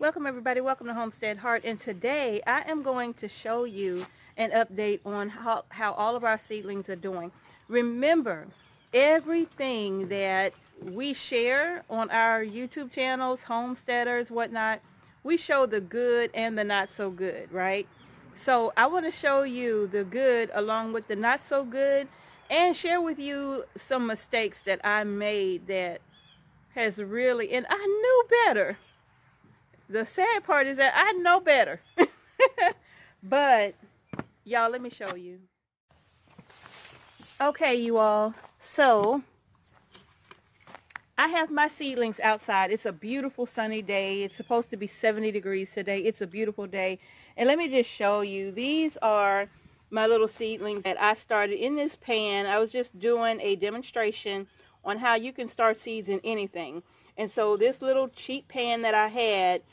Welcome everybody, welcome to Homestead Heart, and today I am going to show you an update on how all of our seedlings are doing. Remember, everything that we share on our YouTube channels, homesteaders, whatnot, we show the good and the not so good, right? So I want to show you the good along with the not so good and share with you some mistakes that I made that has really, and I knew better. The sad part is that I know better. But y'all, let me show you. Okay, you all, so I have my seedlings outside. It's a beautiful sunny day. It's supposed to be 70 degrees today. It's a beautiful day. And let me just show you. These are my little seedlings that I started in this pan. I was just doing a demonstration on how you can start seeds in anything. And so this little cheap pan that I had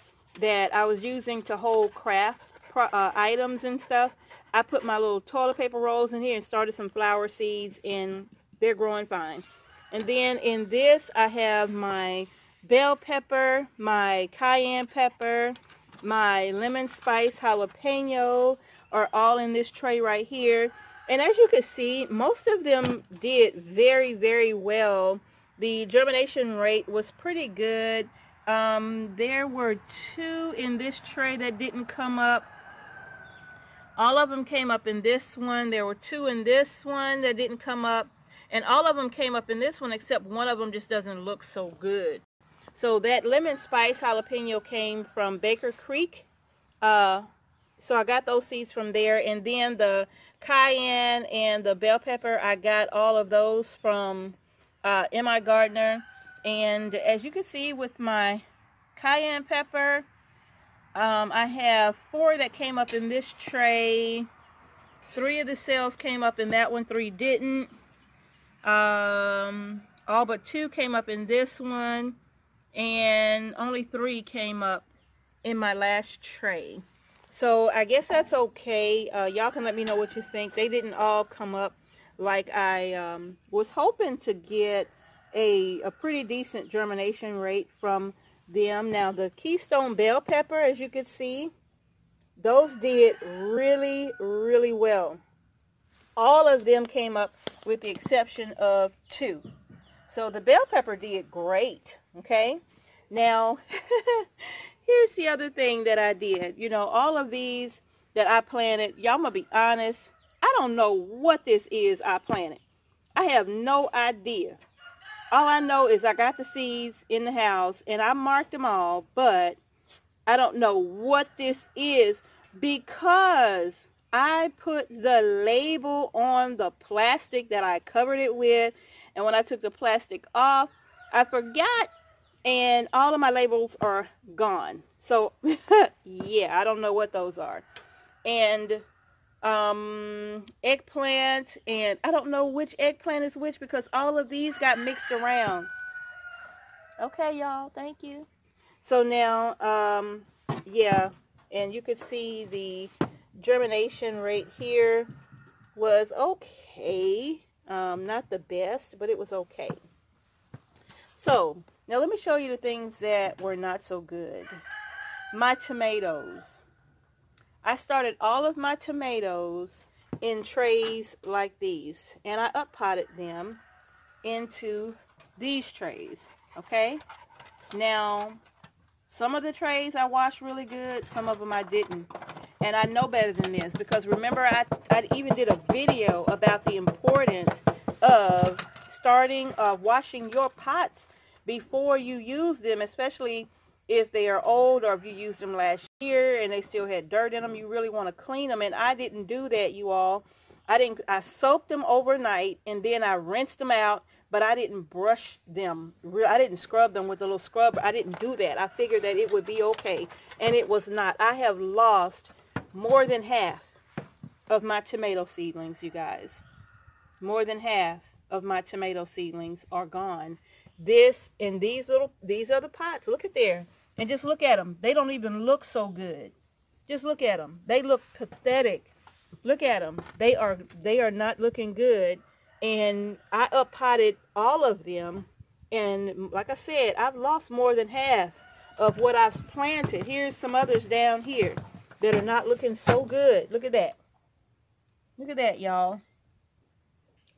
that I was using to hold craft items and stuff, I put my little toilet paper rolls in here and started some flower seeds, and they're growing fine. And then in this I have my bell pepper, my cayenne pepper, my lemon spice jalapeno are all in this tray right here. And as you can see, most of them did very, very well. The germination rate was pretty good. There were 2 in this tray that didn't come up. All of them came up in this one. There were 2 in this one that didn't come up. And all of them came up in this one, except one of them just doesn't look so good. So that lemon spice jalapeno came from Baker Creek. So I got those seeds from there. And then the cayenne and the bell pepper, I got all of those from M.I. Gardner. And as you can see with my cayenne pepper, I have 4 that came up in this tray. 3 of the cells came up in that one, 3 didn't. All but 2 came up in this one, and only 3 came up in my last tray. So I guess that's okay. Y'all can let me know what you think. They didn't all come up like I was hoping to get a pretty decent germination rate from them. Now the Keystone bell pepper, as you can see, those did really, really well. All of them came up with the exception of 2. So the bell pepper did great, okay? Now, here's the other thing that I did. You know, all of these that I planted, y'all, I'm going to be honest, I don't know what this is I planted. I have no idea. All I know is I got the seeds in the house and I marked them all, but I don't know what this is because I put the label on the plastic that I covered it with, and when I took the plastic off, I forgot, and all of my labels are gone. So, yeah, I don't know what those are. And eggplant, and I don't know which eggplant is which because all of these got mixed around. Okay, y'all, thank you. So now, yeah, and you could see the germination rate here was okay. Not the best, but it was okay. So now let me show you the things that were not so good. My tomatoes. I started all of my tomatoes in trays like these, and I up-potted them into these trays, okay? Now, some of the trays I washed really good, some of them I didn't. And I know better than this because remember I even did a video about the importance of washing your pots before you use them, especially if they are old or if you used them last year and they still had dirt in them. You really want to clean them, and I didn't do that, you all. I soaked them overnight and then I rinsed them out, but I didn't brush them. I didn't scrub them with a little scrubber. I didn't do that. I figured that it would be okay, and it was not. I have lost more than half of my tomato seedlings, you guys. More than half of my tomato seedlings are gone. This and these are the pots. Look at there. And just look at them. They don't even look so good. Just look at them. They look pathetic. Look at them. They are not looking good. And I up-potted all of them. And like I said, I've lost more than half of what I've planted. Here's some others down here that are not looking so good. Look at that. Look at that, y'all.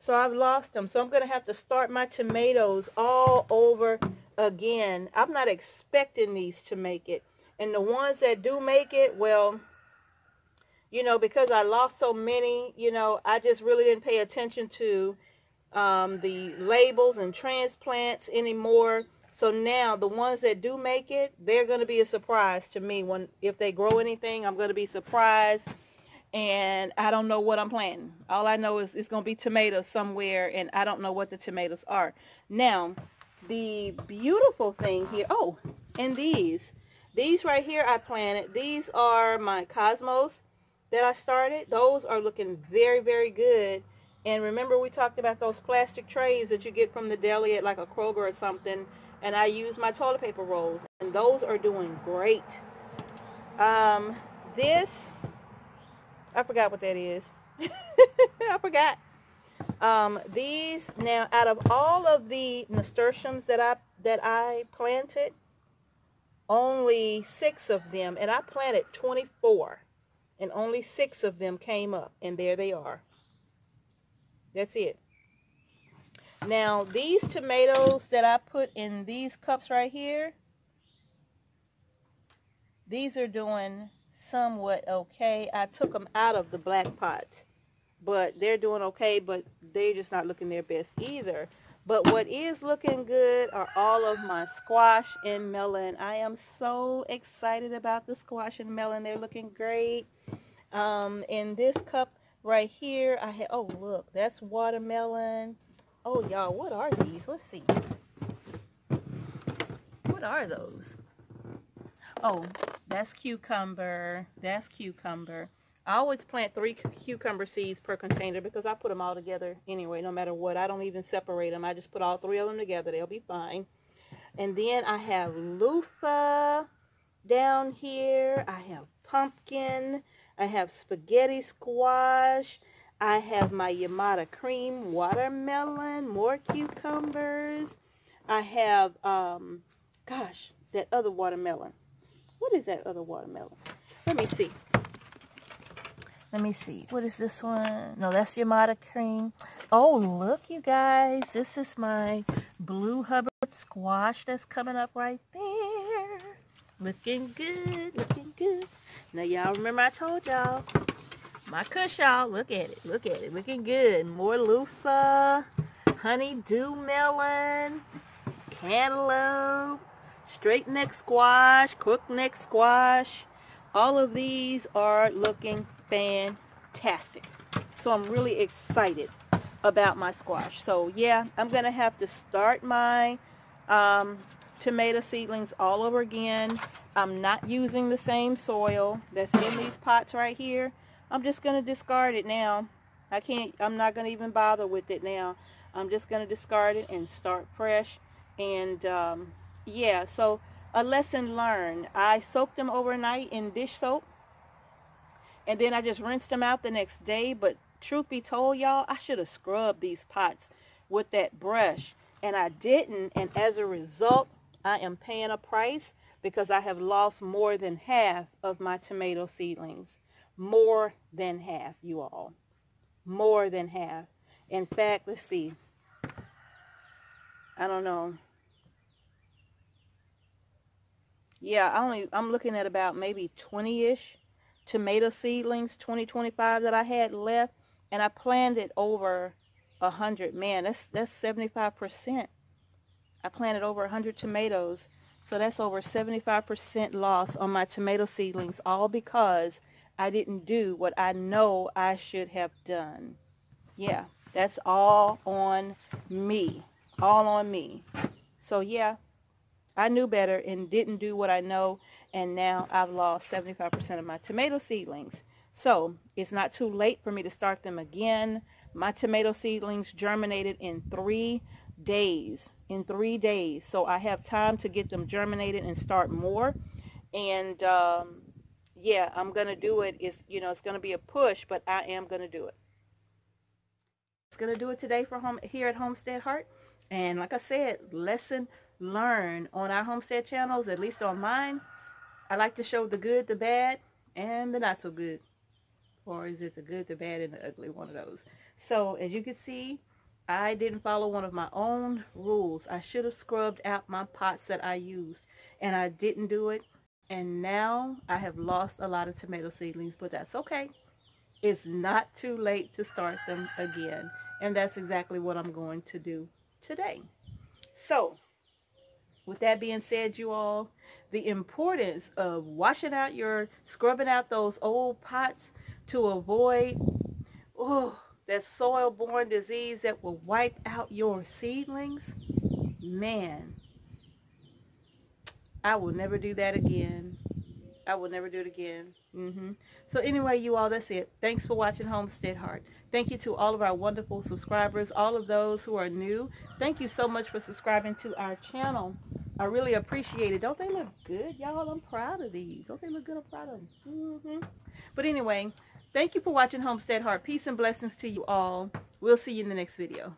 So I've lost them. So I'm going to have to start my tomatoes all over again. I'm not expecting these to make it. And the ones that do make it, well, you know, because I lost so many, you know, I just really didn't pay attention to the labels and transplants anymore. So now the ones that do make it, they're going to be a surprise to me. If they grow anything, I'm going to be surprised. And I don't know what I'm planting. All I know is it's going to be tomatoes somewhere, and I don't know what the tomatoes are. Now, the beautiful thing here, oh, and these right here I planted. These are my Cosmos that I started. Those are looking very, very good. And remember we talked about those plastic trays that you get from the deli at like a Kroger or something, and I use my toilet paper rolls, and those are doing great. This, I forgot what that is. I forgot. These, now out of all of the nasturtiums that I planted, only 6 of them, and I planted 24, and only 6 of them came up, and there they are. That's it. Now these tomatoes that I put in these cups right here, these are doing somewhat okay. I took them out of the black pots, but they're doing okay, but they're just not looking their best either. But what is looking good are all of my squash and melon. I am so excited about the squash and melon. They're looking great. In this cup right here, I had, oh look, that's watermelon. Oh y'all, what are these? Let's see. What are those? Oh, that's cucumber. That's cucumber. I always plant 3 cucumber seeds per container because I put them all together anyway, no matter what. I don't even separate them. I just put all 3 of them together. They'll be fine. And then I have loofah down here. I have pumpkin. I have spaghetti squash. I have my Yamada cream watermelon, more cucumbers. I have, gosh, that other watermelon. What is that other watermelon? Let me see. Let me see. What is this one? No, that's Yamada cream. Oh, look, you guys. This is my blue Hubbard squash that's coming up right there. Looking good. Looking good. Now, y'all remember I told y'all. My kush, y'all. Look at it. Look at it. Looking good. More loofah. Honeydew melon. Cantaloupe. Straight neck squash. Crook neck squash. All of these are looking fantastic. So I'm really excited about my squash. So yeah, I'm going to have to start my tomato seedlings all over again. I'm not using the same soil that's in these pots right here. I'm just going to discard it now. I'm not going to even bother with it now. I'm just going to discard it and start fresh. And yeah, so a lesson learned. I soaked them overnight in dish soap, and then I just rinsed them out the next day. But truth be told, y'all, I should have scrubbed these pots with that brush, and I didn't. And as a result, I am paying a price because I have lost more than half of my tomato seedlings. More than half, you all. More than half. In fact, let's see. I don't know. Yeah, I'm looking at about maybe 20-ish tomato seedlings, 25 that I had left, and I planted over 100. Man, that's 75%. I planted over 100 tomatoes, so that's over 75% loss on my tomato seedlings, all because I didn't do what I know I should have done. Yeah, that's all on me. All on me. So yeah, I knew better and didn't do what I know, and now I've lost 75% of my tomato seedlings. So it's not too late for me to start them again. My tomato seedlings germinated in 3 days. In 3 days. So I have time to get them germinated and start more. And yeah, I'm going to do it. It's going to be a push, but I am going to do it. It's going to do it today for here at Homestead Heart. And like I said, lesson learn on our homestead channels, at least on mine, I like to show the good, the bad, and the not so good. Or is it the good, the bad, and the ugly? One of those. So as you can see, I didn't follow one of my own rules. I should have scrubbed out my pots that I used, and I didn't do it. And now I have lost a lot of tomato seedlings, but that's okay. It's not too late to start them again. And that's exactly what I'm going to do today. So with that being said, you all, the importance of washing out scrubbing out those old pots to avoid that soil-borne disease that will wipe out your seedlings. Man, I will never do that again. I will never do it again. So anyway, you all, that's it. Thanks for watching Homestead Heart. Thank you to all of our wonderful subscribers, all of those who are new. Thank you so much for subscribing to our channel. I really appreciate it. Don't they look good, y'all? I'm proud of these. Don't they look good? I'm proud of them. But anyway, thank you for watching Homestead Heart. Peace and blessings to you all. We'll see you in the next video.